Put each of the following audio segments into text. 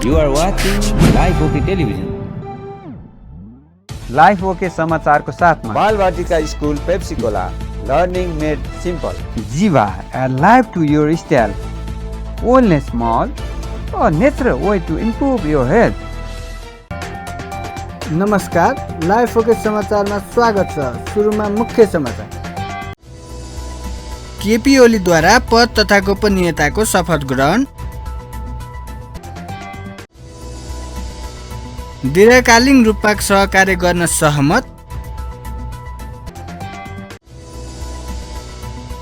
You are watching Live OK Television. Life OK समाचारको साथमा Balvatika school Pepsicola learning made simple Jiva life to your style wellness mall a natural way to improve your health. नमस्कार, Life OK समाचारमा स्वागत छ। सुरुमा मुख्य समाचार। केपी ओलीद्वारा पद तथा गोपनीयताको शपथ ग्रहण। दीर्घकालीन रूपमा सहकार्य गर्न सहमत।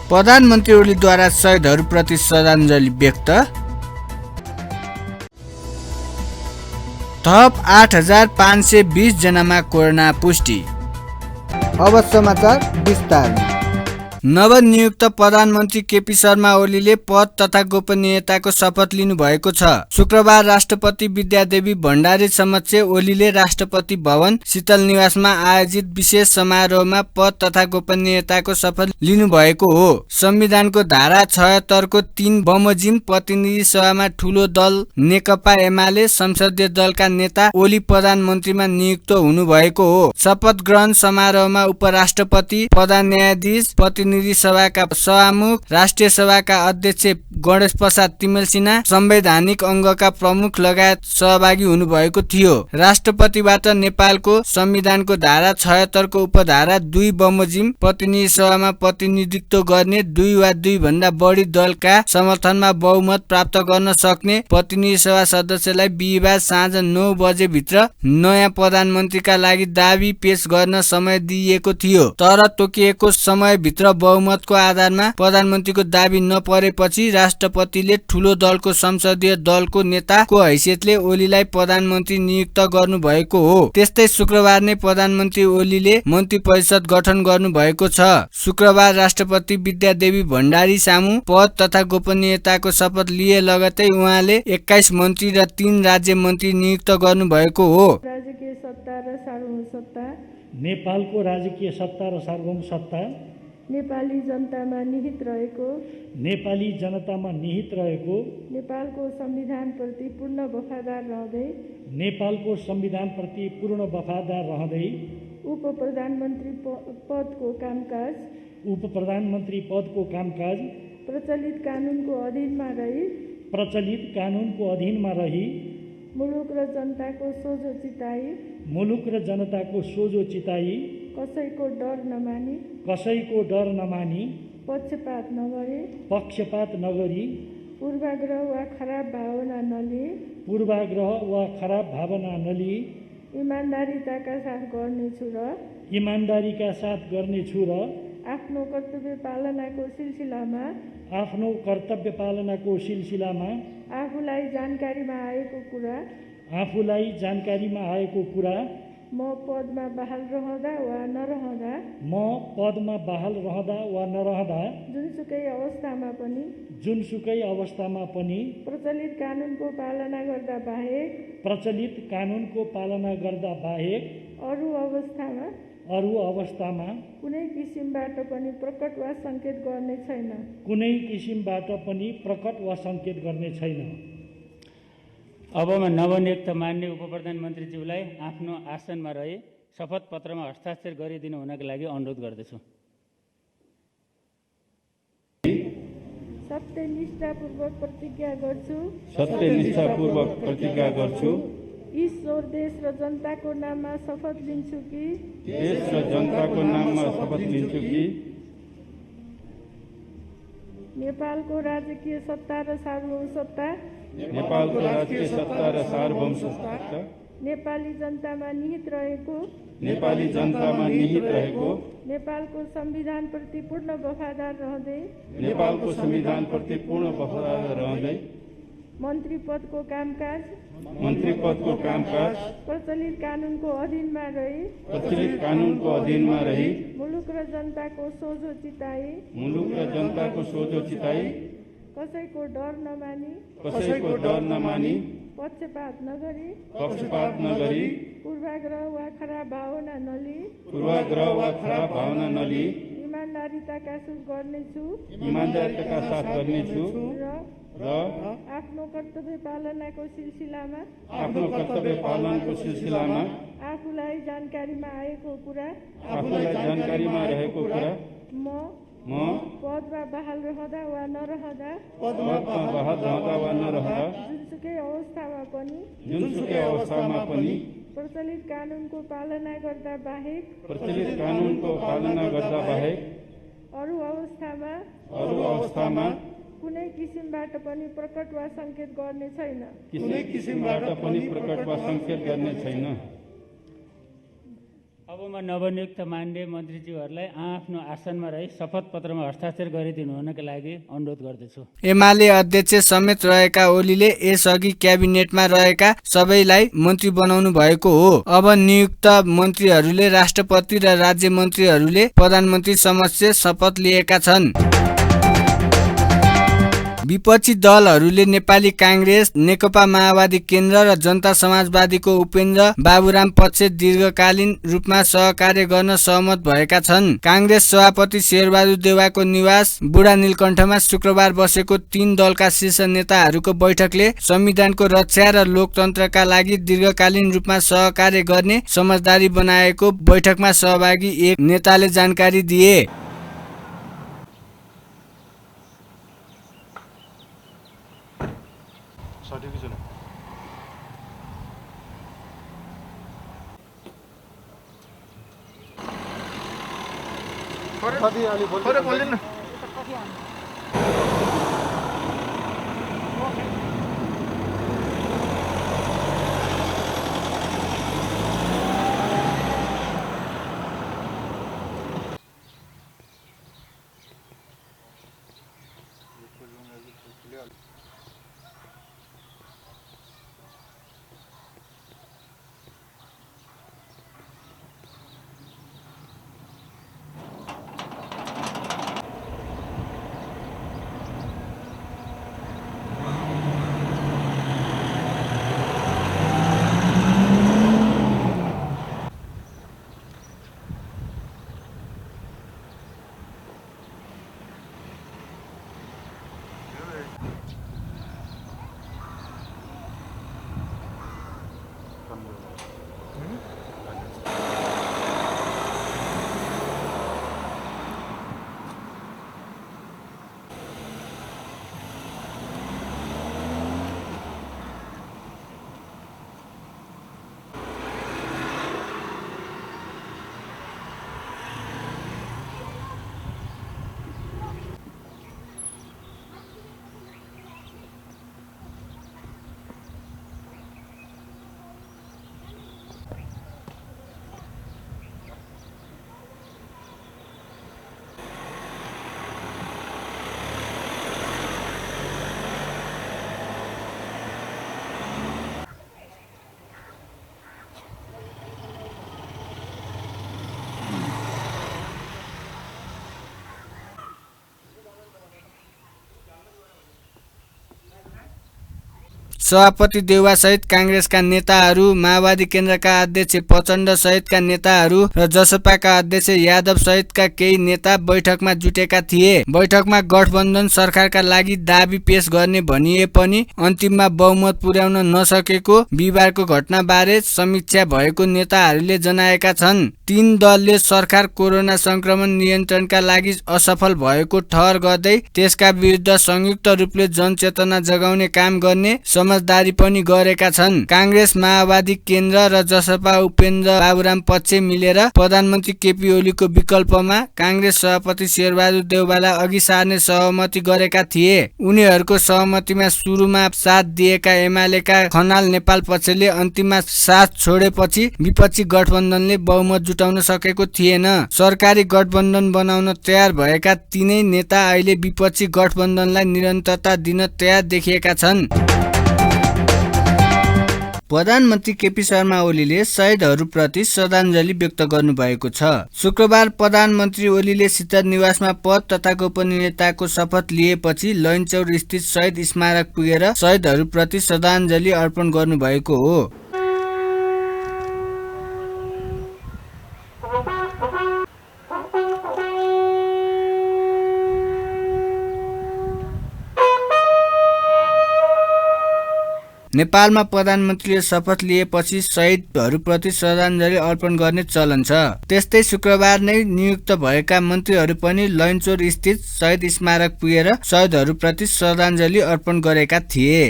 प्रधानमन्त्री ओलीद्वारा शहीदहरूप्रति श्रद्धाञ्जली व्यक्त। थप 8,520 जनामा कोरोना पुष्टि। अब समाचार विस्तारमा। नवनियुक्त प्रधानमन्त्री केपी शर्मा ओलीले पद तथा गोपनीयताको शपथ लिनुभएको छ। शुक्रबार राष्ट्रपति विद्यादेवी भण्डारी समक्ष ओलीले राष्ट्रपति भवन शीतल निवासमा आयोजित विशेष समारोहमा पद तथा गोपनीयताको शपथ लिनुभएको हो। संविधानको धारा 76 को 3 बमोजिम प्रतिनिधि सभामा ठूलो दल नेकपा एमाले संसदीय दलका नेता ओली प्रधानमन्त्रीमा नियुक्त हुनुभएको हो। शपथ ग्रहण समारोहमा उपराष्ट्रपति, प्रधान न्यायाधीश, प्रतिनिधि सभाका सभामुख, राष्ट्रिय सभाका अध्यक्ष गणेश प्रसाद तिमेल सिन्हा, संवैधानिक अङ्गका प्रमुख लगायत सहभागी हुनुभएको थियो। राष्ट्रपतिबाट नेपालको संविधानको धारा 76 को उपधारा 2 बमोजिम प्रतिनिधि सभामा प्रतिनिधित्व गर्ने 2 वा 2 भन्दा बढी दलका समर्थनमा बहुमत प्राप्त गर्न सक्ने प्रतिनिधि सभा सदस्यलाई बिहिबार साँझ 9 बजे भित्र नयाँ प्रधानमन्त्रीका लागि दाबी पेश गर्न समय दिइएको थियो। तर तोकिएको समयभित्र बहुमतको आधारमा प्रधानमन्त्रीको दाबी नपरेपछि राष्ट्रपतिले ठूलो दलको संसदीय दलको नेताको हैसियतले ओलीलाई प्रधानमन्त्री नियुक्त गर्नुभएको हो। त्यस्तै शुक्रबार नै प्रधानमन्त्री ओलीले मन्त्री परिषद गठन गर्नुभएको छ। शुक्रबार राष्ट्रपति विद्यादेवी भण्डारी सामु पद तथा गोपनीयताको शपथ लिए लगतै उहाँले 21 मन्त्री र 3 राज्य मन्त्री नियुक्त गर्नुभएको हो। राजकीय सत्ता र सार्वभौम सत्ता नेपालको राजकीय सत्ता र सार्वभौम सत्ता नेपाली जनतामा निहित रहेको नेपालको संविधानप्रति पूर्ण वफादार रहँदै उप प्रधानमन्त्री पदको कामकाज प्रचलित कानुनको अधीनमा रही मुलुक र जनताको सोझो चिताई कसैको डर नमानी पक्षपात नगरी पूर्वाग्रह वा खराब भावना नलिई इमानदारीका साथ गर्नेछु र आफ्नो कर्तव्य पालनाको सिलसिलामा आफूलाई जानकारीमा आएको कुरा म पदमा बहाल रहँदा वा नरहँदा जुनसुकै अवस्थामा पनि प्रचलित कानुनको पालना गर्दा बाहेक अरू अवस्थामा कुनै किसिमबाट पनि प्रकट वा सङ्केत गर्ने छैन। अब म नवनियुक्त मान्य उप प्रधानमन्त्रीज्यूलाई आफ्नो आसनमा रही शपथ पत्रमा हस्ताक्षर गरिदिनु हुनका लागि अनुरोध गर्दछु। सत्यनिष्ठापूर्वक प्रतिज्ञा गर्छु ईश्वर, देश र जनताको नाममा शपथ लिन्छु कि नेपालको राजकीय सत्ता र सार्वभौम सत्ता नेपाली जनतामा निहित रहेको नेपालको संविधानप्रति पूर्ण वफादार रहँदै मन्त्री पदको कामकाज प्रचलित कानुनको अधीनमा रही मुलुक र जनताको सोझो चिताई कसैको डर नमानी पक्षपात नगरी पूर्वाग्रह वा खराब भावना नलिई इमान्दारिताका साथ गर्नेछु इमान्दारिताका साथ गर्नेछु र आफ्नो कर्तव्य पालनाको सिलसिलामा आफूलाई जानकारीमा रहेको कुरा म पदमा बहाल रहँदा वा नरहँदा जुनसुकै अवस्थामा पनि प्रचलित कानुनको पालना गर्दा बाहेक अरू अवस्थामा कुनै किसिमबाट पनि प्रकट वा संकेत गर्ने छैन। अब म नवनियुक्त माननीय मन्त्रीज्यूहरूलाई आफ्नो आसनमा रही शपथ पत्रमा हस्ताक्षर गरिदिनु हुनका लागि अनुरोध गर्दछु। एमाले अध्यक्ष समेत रहेका ओलीले यसअघि क्याबिनेटमा रहेका सबैलाई मन्त्री बनाउनु भएको हो। अब नियुक्त मन्त्रीहरूले राष्ट्रपति र राज्य मन्त्रीहरूले प्रधानमन्त्री समक्ष शपथ लिएका छन्। विपक्षी दलहरूले नेपाली कांग्रेस, नेकपा माओवादी केन्द्र र जनता समाजवादीको उपेन्द्र बाबुराम पक्ष दीर्घकालीन रूपमा सहकार्य गर्न सहमत भएका छन्। कांग्रेस सभापति शेरबहादुर देउवाको निवास बुढा नीलकण्ठमा शुक्रबार बसेको 3 दलका शीर्ष नेताहरूको बैठकले संविधानको रक्षा र लोकतन्त्रका लागि दीर्घकालीन रूपमा सहकार्य गर्ने समझदारी बनाएको बैठकमा सहभागी एक नेताले जानकारी दिए। सभापति देउवा सहित कांग्रेसका नेताहरू, माओवादी केन्द्रका अध्यक्ष प्रचण्ड सहितका नेताहरू र जसपाका अध्यक्ष यादव सहितका केही नेता बैठकमा जुटेका थिए। बैठकमा गठबन्धन सरकारका लागि दाबी पेश गर्ने भनिए पनि अन्तिममा बहुमत पुर्याउन नसकेको बिहिबारको घटनाबारे समीक्षा भएको नेताहरूले जनाएका छन्। 3 दलले सरकार कोरोना संक्रमण नियन्त्रणका लागि असफल भएको ठहर गर्दै त्यसका विरुद्ध संयुक्त रूपले जनचेतना जगाउने काम गर्ने समझदारी पनि गरेका छन्। कांग्रेस, माओवादी केन्द्र र जसपा उपेन्द्र बाबुराम पक्ष मिलेर प्रधानमन्त्री केपी ओलीको विकल्पमा कांग्रेस सभापति शेरबहादुर देउवालाई अघि सार्ने सहमति गरेका थिए। उनीहरूको सहमतिमा सुरुमा साथ दिएका एमालेका खनाल नेपाल पक्षले अन्तिममा साथ छोडेपछि विपक्षी गठबन्धनले बहुमत जुटाउन सकेको थिएन। सरकारी गठबन्धन बनाउन तयार भएका 3 नेता अहिले विपक्षी गठबन्धनलाई निरन्तरता दिन तयार देखिएका छन्। प्रधानमन्त्री केपी शर्मा ओलीले शहीदहरूप्रति श्रद्धाञ्जली व्यक्त गर्नुभएको छ। शुक्रबार प्रधानमन्त्री ओलीले शीतल निवासमा पद तथा गोपनीयताको शपथ लिएपछि लैनचौर स्थित शहीद स्मारक पुगेर शहीदहरूप्रति श्रद्धाञ्जली अर्पण गर्नुभएको हो। नेपालमा प्रधानमन्त्रीले शपथ लिएपछि शहीदहरूप्रति श्रद्धाञ्जली अर्पण गर्ने चलन छ। त्यस्तै शुक्रबार नै नियुक्त भएका मन्त्रीहरू पनि लैनचौर स्थित शहीद स्मारक पुगेर शहीदहरूप्रति श्रद्धाञ्जली अर्पण गरेका थिए।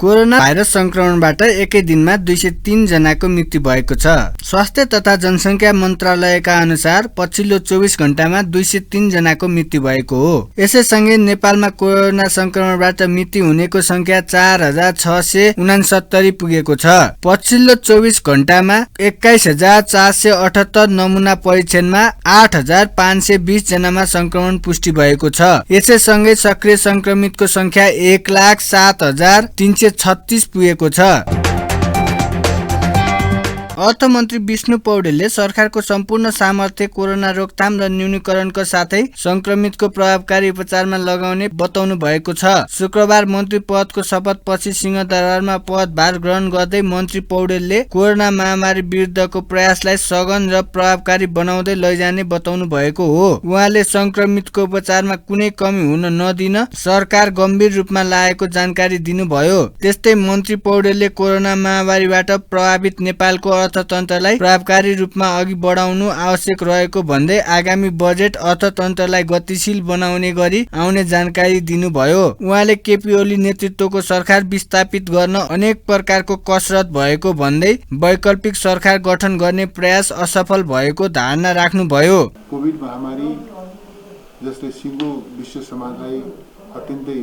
कोरोना भाइरस संक्रमणबाट एकै दिनमा 203 जनाको मृत्यु भएको छ। स्वास्थ्य तथा जनसङ्ख्या मन्त्रालयका अनुसार पछिल्लो 24 घण्टामा 203 जनाको मृत्यु भएको हो। यसैसँगै नेपालमा कोरोना संक्रमणबाट मृत्यु हुनेको संख्या 4669 पुगेको छ। पछिल्लो 24 घण्टामा 21478 नमुना परीक्षणमा 8520 जनामा संक्रमण पुष्टि भएको छ। यसैसँगै सक्रिय संक्रमितको संख्या 1,07,336 पुगेको छ। अर्थमन्त्री विष्णु पौडेलले सरकारको सम्पूर्ण सामर्थ्य कोरोना रोकथाम र न्यूनीकरणको साथै संक्रमितको प्रभावकारी उपचारमा लगाउने बताउनु भएको छ। शुक्रबार मन्त्री पदको शपथपछि सिंहदरबारमा पदभार ग्रहण गर्दै मन्त्री पौडेलले कोरोना महामारी विरुद्धको प्रयासलाई सघन र प्रभावकारी बनाउँदै लैजाने बताउनु भएको हो। उहाँले संक्रमितको उपचारमा कुनै कमी हुन नदिन सरकार गम्भीर रूपमा लागेको जानकारी दिनुभयो। त्यस्तै मन्त्री पौडेलले कोरोना महामारीबाट प्रभावित नेपालको अर्थतन्त्रलाई प्रभावकारी रूपमा अघि बढाउनु आवश्यक रहेको भन्दै आगामी बजेट अर्थतन्त्रलाई गतिशील बनाउने गरी आउने जानकारी दिनुभयो। उहाँले केपी ओली नेतृत्वको सरकार विस्थापित गर्न अनेक प्रकारको कसरत भएको भन्दै वैकल्पिक सरकार गठन गर्ने प्रयास असफल भएको धारणा राख्नुभयो। कोभिड महामारी जसले सिङ्गो विश्व समाजलाई अत्यन्तै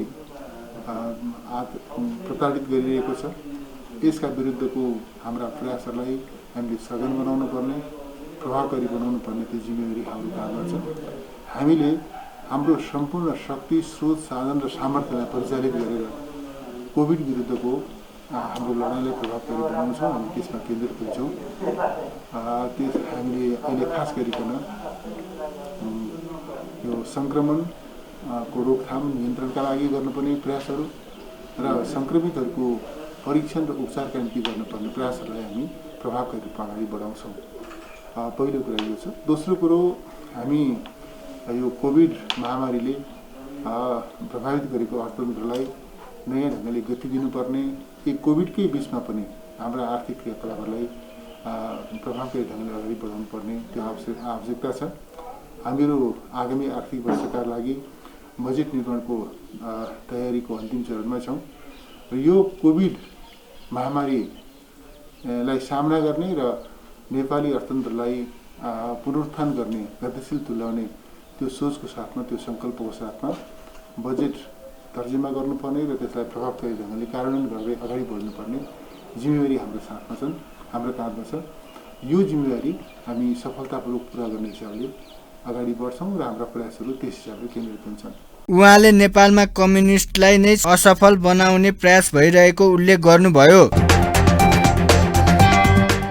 प्रताडित गरिरहेको छ, यसका विरुद्धको हाम्रा प्रयासहरूलाई हामीले सघन बनाउनु पर्ने, प्रभावकारी बनाउनु पर्ने त्यो जिम्मेवारी हाम्रो काँधमा छ। हामीले हाम्रो सम्पूर्ण शक्ति, स्रोत, साधन र सामर्थ्यलाई परिचालित गरेर कोभिड विरुद्धको हाम्रो लडाइँलाई प्रभावकारी बनाउँछौँ। हामी त्यसमा केन्द्रित हुन्छौँ। हामीले अहिले खास गरिकन यो सङ्क्रमणको रोकथाम नियन्त्रणका लागि गर्नुपर्ने प्रयासहरू र सङ्क्रमितहरूको परीक्षण र उपचारका निम्ति गर्नुपर्ने प्रयासहरूलाई हामी प्रभावकारी रूपमा अगाडि बढाउँछौँ। पहिलो कुरा यो छ। दोस्रो कुरो, हामी यो कोभिड महामारीले प्रभावित गरेको अर्थतन्त्रलाई नयाँ ढङ्गले गति दिनुपर्ने, यी कोभिडकै बिचमा पनि हाम्रा आर्थिक क्रियाकलापहरूलाई प्रभावकारी ढङ्गले अगाडि बढाउनु पर्ने त्यो आवश्यकता छ। हामीहरू आगामी आर्थिक वर्षका लागि बजेट निर्माणको तयारीको अन्तिम चरणमा छौँ र यो कोभिड महामारीलाई सामना गर्ने र नेपाली अर्थतन्त्रलाई पुनरुत्थान गर्ने, गतिशील तुल्याउने त्यो सोचको साथमा, त्यो सङ्कल्पको साथमा बजेट तर्जुमा गर्नुपर्ने र त्यसलाई प्रभावकारी ढङ्गले कार्यान्वयन गर्दै अगाडि बढ्नुपर्ने जिम्मेवारी हाम्रो साथमा छन्, हाम्रो काँधमा छ। यो जिम्मेवारी हामी सफलतापूर्वक पुरा गर्ने हिसाबले अगाडि बढ्छौँ र हाम्रा प्रयासहरू त्यस हिसाबले केन्द्रित हुन्छन्। उहाँले नेपालमा कम्युनिस्टलाई नै असफल बनाउने प्रयास भइरहेको उल्लेख गर्नुभयो।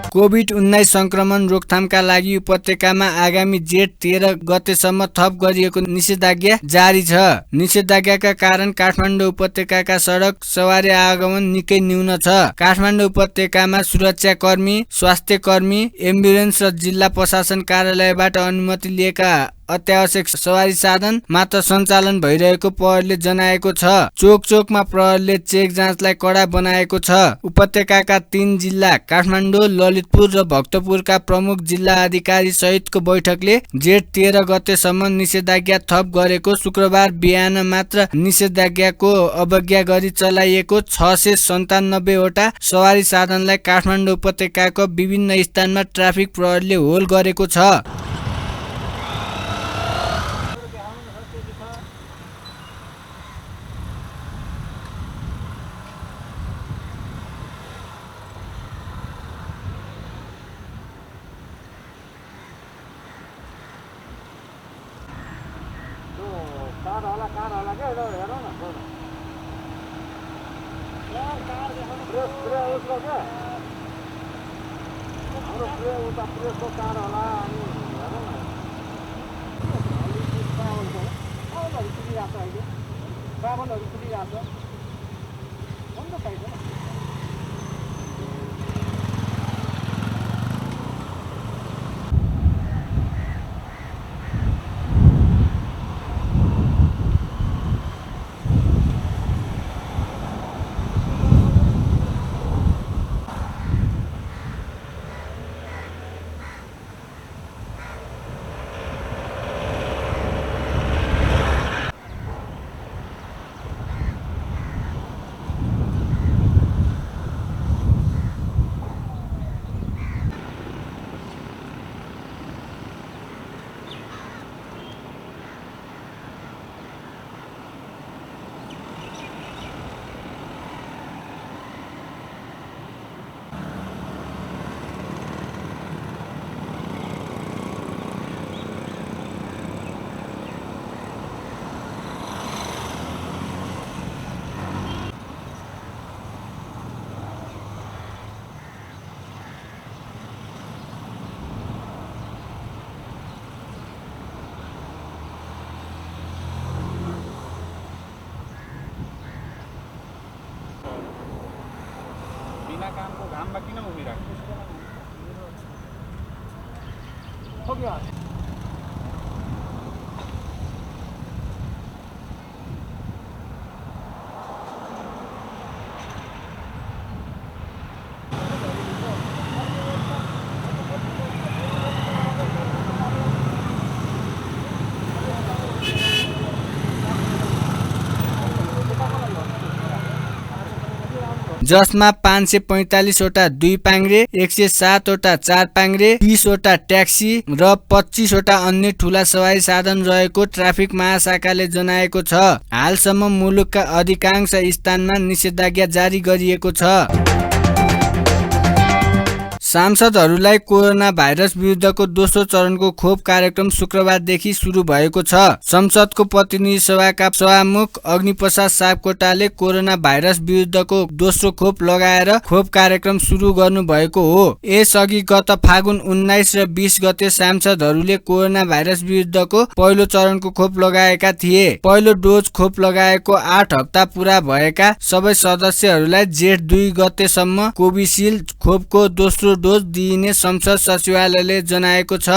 कोभिड-19 संक्रमण रोकथामका लागि उपत्यकामा आगामी जेठ 13 गतेसम्म थप गरिएको निषेधाज्ञा जारी छ। निषेधाज्ञाका कारण काठमाडौँ उपत्यकाका सडक सवारी आगमन निकै न्यून छ। काठमाडौँ उपत्यकामा सुरक्षाकर्मी, स्वास्थ्यकर्मी, एम्बुलेन्स र जिल्ला प्रशासन कार्यालयबाट अनुमति लिएका अत्यावश्यक सवारी साधन मात्र सञ्चालन भइरहेको प्रहरीले जनाएको छ। चोक चोकमा प्रहरीले चेक जाँचलाई कडा बनाएको छ। उपत्यकाका 3 जिल्ला काठमाडौँ, ललितपुर र भक्तपुरका प्रमुख जिल्ला अधिकारी सहितको बैठकले जेठ 13 गतेसम्म निषेधाज्ञा थप गरेको शुक्रबार बिहान मात्र निषेधाज्ञाको अवज्ञा गरी चलाइएको 697 वटा सवारी साधनलाई काठमाडौँ उपत्यकाको विभिन्न स्थानमा ट्राफिक प्रहरीले होल गरेको छ। बिना कामको घाममा किन उभिराख्नु? जसमा 545 वटा 2 पाङ्ग्रे, 107 वटा 4 पाङ्ग्रे, 30 वटा ट्याक्सी र 25 वटा अन्य ठूला सवारी साधन रहेको ट्राफिक महाशाखाले जनाएको छ। हालसम्म मुलुकका अधिकांश स्थानमा निषेधाज्ञा जारी गरिएको छ। सांसदहरूलाई कोरोना भाइरस विरुद्धको दोस्रो चरणको खोप कार्यक्रम शुक्रबारदेखि सुरु भएको छ। संसदको प्रतिनिधि सभाका सभामुख अग्निप्रसाद सापकोटाले कोरोना भाइरस विरुद्धको दोस्रो खोप लगाएर खोप कार्यक्रम सुरु गर्नु भएको हो। यसअघि गत फागुन 19 र 20 गते सांसदहरूले कोरोना भाइरस विरुद्धको पहिलो चरणको खोप लगाएका थिए। पहिलो डोज खोप लगाएको 8 हप्ता पूरा भएका सबै सदस्यहरूलाई जेठ 2 गतेसम्म कोभिसिल्ड खोपको दोस्रो डोज दिइने संसद सचिवालयले जनाएको छ।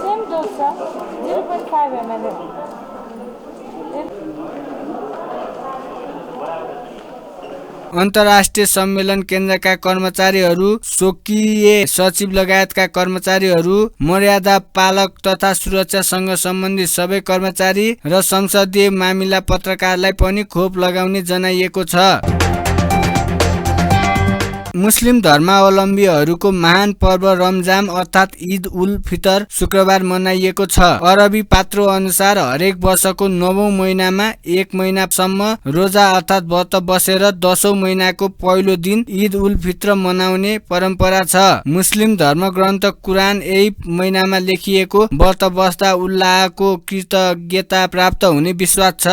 Same dose, sir. 0.5 ml. अन्तर्राष्ट्रिय सम्मेलन केन्द्रका कर्मचारीहरू, स्वकीय सचिव लगायतका कर्मचारीहरू, मर्यादा पालक तथा सुरक्षासँग सम्बन्धित सबै कर्मचारी र संसदीय मामिला पत्रकारलाई पनि खोप लगाउने जनाइएको छ। मुस्लिम धर्मावलम्बीहरूको महान पर्व रमजान अर्थात् ईद उल फितर शुक्रबार मनाइएको छ। अरबी पात्रो अनुसार हरेक वर्षको 9औं महिनामा 1 महिनासम्म रोजा अर्थात् व्रत बसेर 10औं महिनाको पहिलो दिन ईद उल फितर मनाउने परम्परा छ। मुस्लिम धर्मग्रन्थ कुरान यही महिनामा लेखिएको व्रत बस्दा अल्लाहको कृतज्ञता प्राप्त हुने विश्वास छ।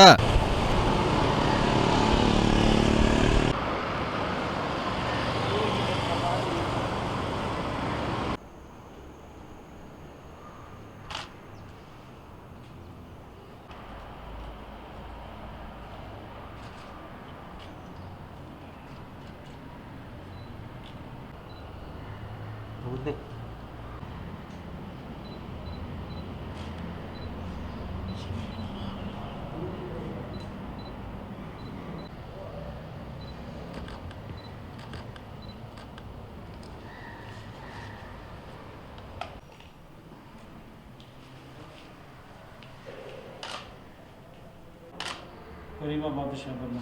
करीमा बादशाह बनना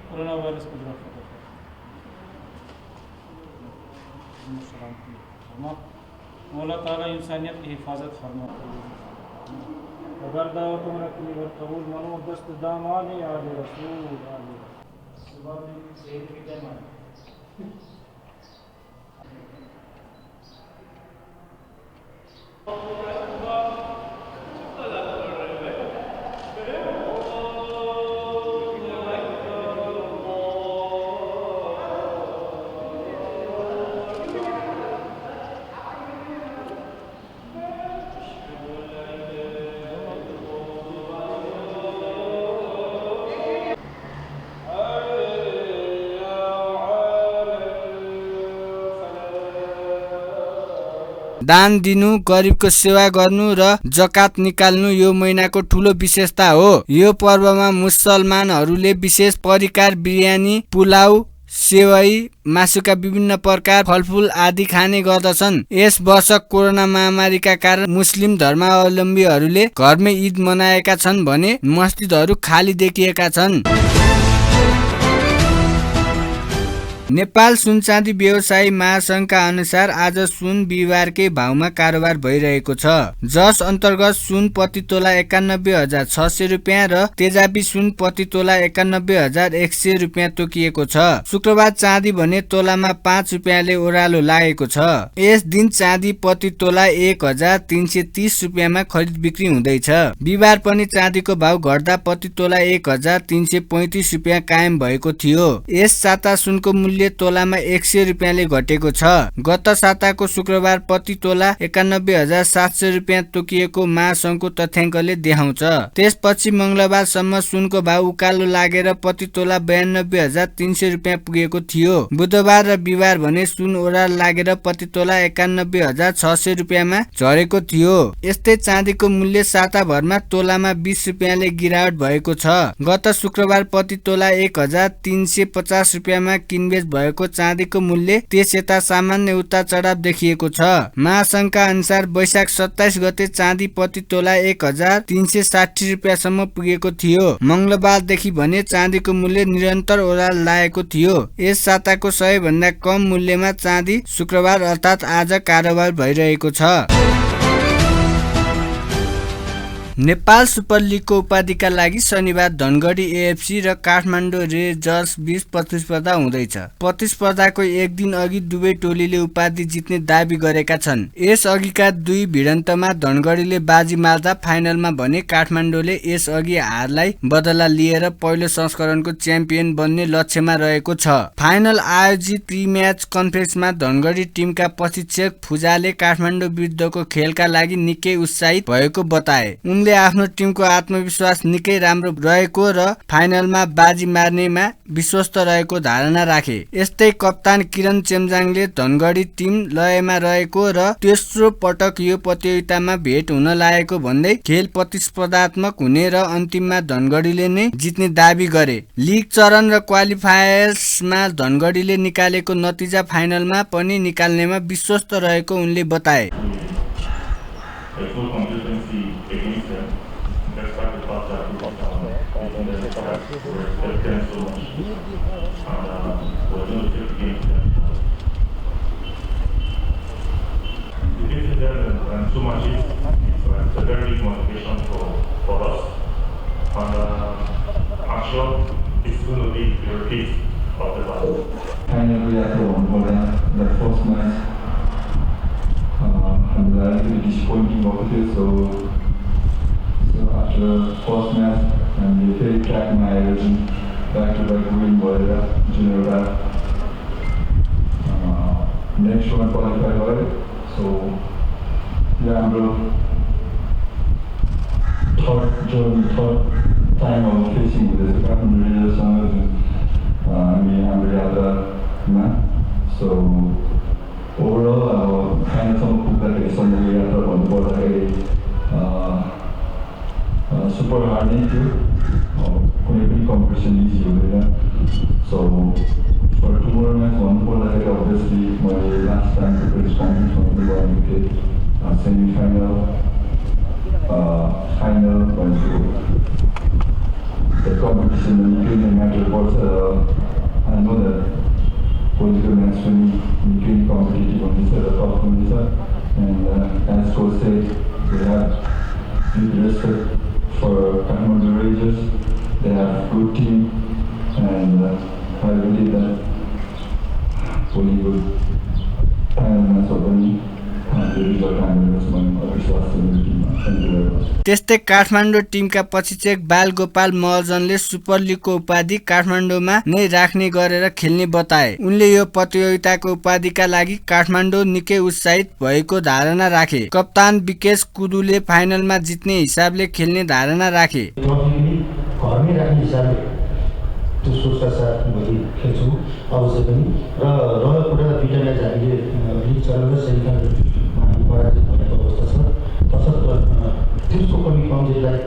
कोरोना वायरस को गिरफ्तार मौला ताला इंसानियत की हिफाजत फरमा अगर दावतों रखनी और कबूल मनो दस्त दामाने आले रसूल आले सुबह में सेहत की जमान दान दिनु, गरिबको सेवा गर्नु र जकात निकाल्नु यो महिनाको ठूलो विशेषता हो। यो पर्वमा मुसलमानहरूले विशेष परिकार बिरयानी, पुलाउ, सेवई, मासुका विभिन्न प्रकार, फलफूल आदि खाने गर्दछन्। यस वर्ष कोरोना महामारीका कारण मुस्लिम धर्मावलम्बीहरूले घरमै ईद मनाएका छन् भने मस्जिदहरू खाली देखिएका छन्। नेपाल सुन चाँदी व्यवसायी महासंघका अनुसार आज सुन बिहिबारकै भाउमा कारोबार भइरहेको छ, जस अन्तर्गत सुन प्रति तोला 91,600 रुपियाँ र तेजाबी सुन प्रति तोला 91,100 रुपियाँ तोकिएको छ। शुक्रबार चाँदी भने तोलामा 5 रुपियाँले ओह्रालो लागेको छ। यस दिन चाँदी प्रति तोला 1,330 रुपियाँमा खरिद बिक्री हुँदैछ। बिहिबार पनि चाँदीको भाउ घट्दा प्रति तोला 1,335 रुपियाँ कायम भएको थियो। यस साता सुनको मूल्य तोलामा 100 रुपियाँले घटेको छ। गत साताको शुक्रबार प्रति तोला 91,700 रुपियाँ तोकिएको महासंघको तथ्याङ्कले देखाउँछ। त्यसपछि मंगलबारसम्म सुनको भाउ उकालो लागेर प्रति तोला 92,300 रुपियाँ पुगेको थियो। बुधबार र बिहिबार भने सुन ओह्रालो लागेर प्रति तोला 91,600 रुपियाँमा झरेको थियो। यस्तै चाँदीको मूल्य साताभरमा तोलामा 20 रुपियाँले गिरावट भएको छ। गत शुक्रबार प्रति तोला 1,350 रुपियाँमा किनबेच भएको चाँदीको मूल्य त्यस यता सामान्य उतार चढाव देखिएको छ। महासंघका अनुसार वैशाख 27 गते चाँदी प्रति तोला 1,360 रुपियाँसम्म पुगेको थियो। मंगलबारदेखि भने चाँदीको मूल्य निरन्तर ओह्रालो लागेको थियो। यस साताको सबैभन्दा कम मूल्यमा चाँदी शुक्रबार अर्थात् आज कारोबार भइरहेको छ। नेपाल सुपर लिगको उपाधिका लागि शनिबार धनगढी एएफसी र काठमाडौँ रेन्जर्स बीच प्रतिस्पर्धा हुँदैछ। प्रतिस्पर्धाको एक दिन अघि दुवै टोलीले उपाधि जित्ने दाबी गरेका छन्। यस अघिका दुई भिडन्तमा धनगढीले बाजी मार्दा फाइनलमा भने काठमाडौँले यस अघि हारलाई बदला लिएर पहिलो संस्करणको च्याम्पियन बन्ने लक्ष्यमा रहेको छ। फाइनल आयोजित प्री म्याच कन्फरेन्समा धनगढी टिमका प्रशिक्षक फुजाले काठमाडौँ विरुद्धको खेलका लागि निकै उत्साहित भएको बताए। उनले आफ्नो टिमको आत्मविश्वास निकै राम्रो रहेको र फाइनलमा बाजी मार्नेमा विश्वस्त रहेको धारणा राखे। यस्तै कप्तान किरण चेम्जाङले धनगढी टिम लयमा रहेको र तेस्रो पटक यो प्रतियोगितामा भेट हुन लागेको भन्दै खेल प्रतिस्पर्धात्मक हुने र अन्तिममा धनगढीले नै जित्ने दाबी गरे। लिग चरण र क्वालिफायर्समा धनगढीले निकालेको नतिजा फाइनलमा पनि निकाल्नेमा विश्वस्त रहेको उनले बताए। Too much it's a very big motivation for us, and I'm sure it's going to be the repeat of the past. Finally, after the first match, I'm a little disappointing about it. So after the first match, I'm very tracking my average back-to-back win by Junior. Next one qualified for it. So yeah, I'm third time I was facing with this Kathmandu Rangers I'm really man. So overall, kind of some people that is on the way after on board super hard into every competition easy. So for tomorrow match, one for obviously my last time to play Spanish from the UK semi-final, final, the competition really matter because I know that political match for me really competitive on this side, the top on this side, and as coach said, they have big respect for Kathmandu Rangers. They have good team, and I believe that only good final match of winning. त्यस्तै काठमाडौँ टिमका प्रशिक्षक बाल Gopal महर्जनले super लिगको उपाधि काठमाडौँमा नै राख्ने गरेर खेल्ने बताए। उनले यो प्रतियोगिताको उपाधिका लागि काठमाडौँ निकै उत्साहित भएको धारणा राखे। कप्तान विकेश कुदुले फाइनलमा जित्ने हिसाबले खेल्ने धारणा राखे। त्यो सोचका साथ भोलि खेल्छौँ अवश्य पनि र रह्यो कुरा दुईटा म्याच हामीले लिग चरण र सेमिफाइनल पराजित भएको अवस्था छ। तसर्थ त्यसको पनि कमजोरीलाई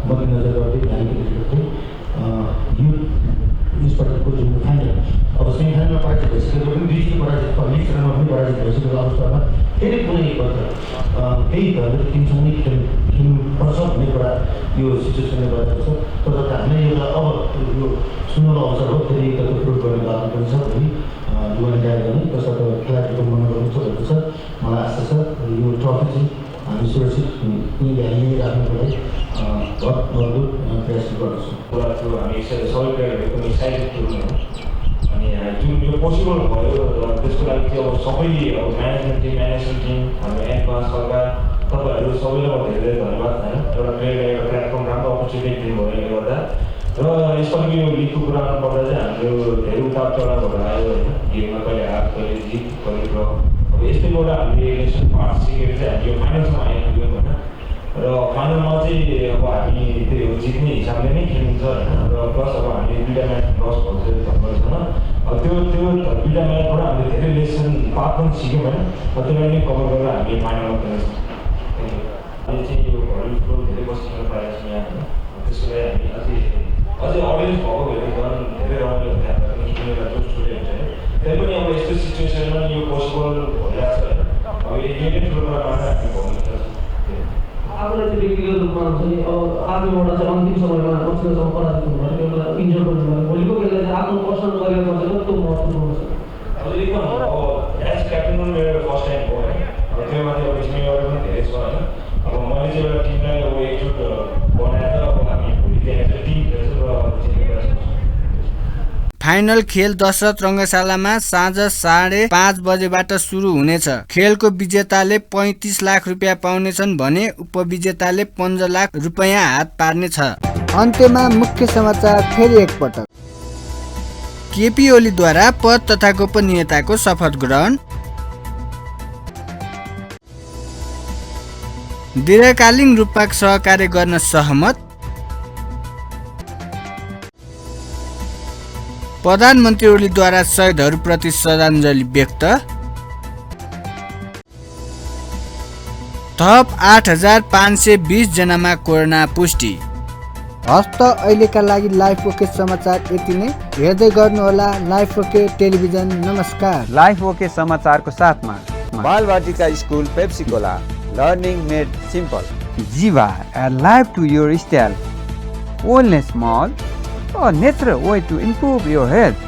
मध्यनजर गर्दै ध्यान केन्द्रित गर्दै यो यसपल्टको जुन फाइनल अब सेमी फाइनलमा पराजित भइसकेको पनि 2-3 पराजित लिग चरणमा पनि पराजित भइसकेको अवस्थामा फेरि कुनै एकपल्ट केही दलले टिमसँग नै खेल्नुपर्छ भन्ने कुरा यो सिचुएसनले गरेको छ। तसर्थ हामीलाई एउटा अब यो सुनौलो अवसर हो, फेरि एकताको प्रुभ गर्ने बाटो पनि छ भोलि युवा निकाय गर्ने। तसर्थ खेलाडीको मनोबल उच्च भएको छ। मलाई आशा छ यो ट्रफी चाहिँ हामी सुरक्षित यहीँ राख्नुको लागि भरपूर प्रयास गर्दछौँ। कुरा थियो हामी सबै प्लेयरहरू एकदम एक्साइटेड थियौँ अनि जुन यो पोसिबल भयो त्यसको लागि चाहिँ अब सबै अब म्यानेजमेन्ट टिम हाम्रो एन्डमा सरकार तपाईँहरू सबैलाई म धेरै धेरै धन्यवाद होइन। एउटा प्लेयरलाई एउटा प्लेटफर्म राम्रो अपर्च्युनिटी दिनुभयोले गर्दा र यसपालि यो लिगको कुरा गर्नुपर्दा चाहिँ हाम्रो धेरै उतार चढावहरू आयो होइन। गेममा कहिले हार कहिले जित कहिले ड्र अब यस्तै एउटा हामीले नेसन पार्ट सिकेर चाहिँ हामी यो फाइनलसम्म आइपुग्यौँ होइन। र फाइनलमा चाहिँ अब हामी त्यो जित्ने हिसाबले नै खेलिन्छ होइन। र प्लस अब हामीले 2टा म्याच लस भएको छ त्यो 2टा म्याचबाट हामीले धेरै लेसन पार्ट पनि सिक्यौँ होइन। त्यसलाई नै कभर गरेर हामीले फाइनलमा खेल्छौँ। अहिले चाहिँ यो घरेलु फुटबल धेरै बसिनु पाएको छ यहाँ होइन। त्यसको लागि हामी अझै अडियन्स भएको भए झन् धेरै रमाइलो हुन्थ्यो हामीलाई पनि सुनेर जोस छुट्टै हुन्छ होइन। त्यही पनि अब यस्तो सिचुएसनमा यो पोसिबल भइरहेको छ होइन। अब यही ठुलो कुरा मात्र हामी भन्नुपर्छ। आफूलाई चाहिँ व्यक्तिगत रूपमा हुन्छ नि अब आर्मीबाट चाहिँ अन्तिम समयमा पछिल्लोसम्म पराजित हुनुभयो, एउटा इन्जोर्ड हुनुभयो। भोलिको बेला चाहिँ आफ्नो पर्सनल करियरमा चाहिँ कस्तो महत्त्वपूर्ण छ? अब एकदम अब एज क्याप्टन पनि मेरो फर्स्ट टाइम हो होइन। अब त्यो माथि अब जिम्मेवारी पनि धेरै छ होइन। अब मैले चाहिँ एउटा टिमलाई अब एकजुट बनाएर अब हामी भोलि त्यहाँ चाहिँ टिम खेल्छौँ र जितेर जान्छौँ। फाइनल खेल दशरथ रङ्गशालामा साँझ 5:30 बजेबाट सुरु हुनेछ। खेलको विजेताले 35 लाख रुपियाँ पाउनेछन् भने उपविजेताले 15 लाख रुपियाँ हात पार्नेछ। अन्त्यमा मुख्य समाचार फेरि एकपटक। केपी ओलीद्वारा पद तथा गोपनीयताको शपथ ग्रहण। दीर्घकालीन रूपमा सहकार्य गर्न सहमत। प्रधानमन्त्री ओलीद्वारा शहीदहरूप्रति श्रद्धाञ्जली व्यक्त। थप 8,520 जनामा कोरोना पुष्टि। हस्त अहिलेका लागि लाइफ ओके समाचार यति नै। हेर्दै गर्नुहोला लाइफ ओके टेलिभिजन। नमस्कार। लाइफ ओके समाचारको साथमा Balvatika school Pepsicola learning made simple. Jiva add life to your style. Wellness Mall, a natural way to improve your health.